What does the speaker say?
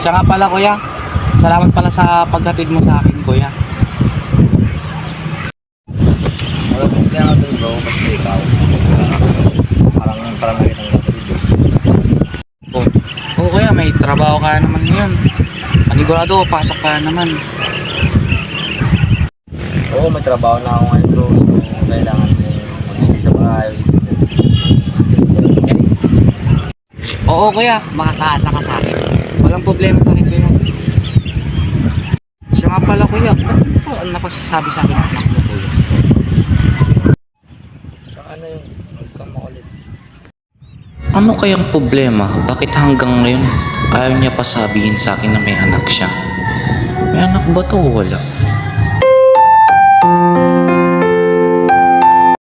Siya nga pala kuya, salamat pala sa paghatid mo sa akin kuya. Wala kong kaya nga doon bro, basta ikaw. Parang nakita ng kapatid. Oh, oh kuya, may trabaho ka naman ngayon. Panigurado, pasok ka naman. Oo, may trabaho na ako ngayon bro. So, kailangan ko mag-stay sa bahay. Oo kuya, makakaasa ka sa akin. Walang problema sa akin kuya. Siya nga pala kuya, ano napasasabi sa akin ng anak mo kuya? Tsaka ano yung huwag kang makulit. Ano kayang problema? Bakit hanggang ngayon ayaw niya pa sabihin sa akin na may anak siya? May anak ba to o wala?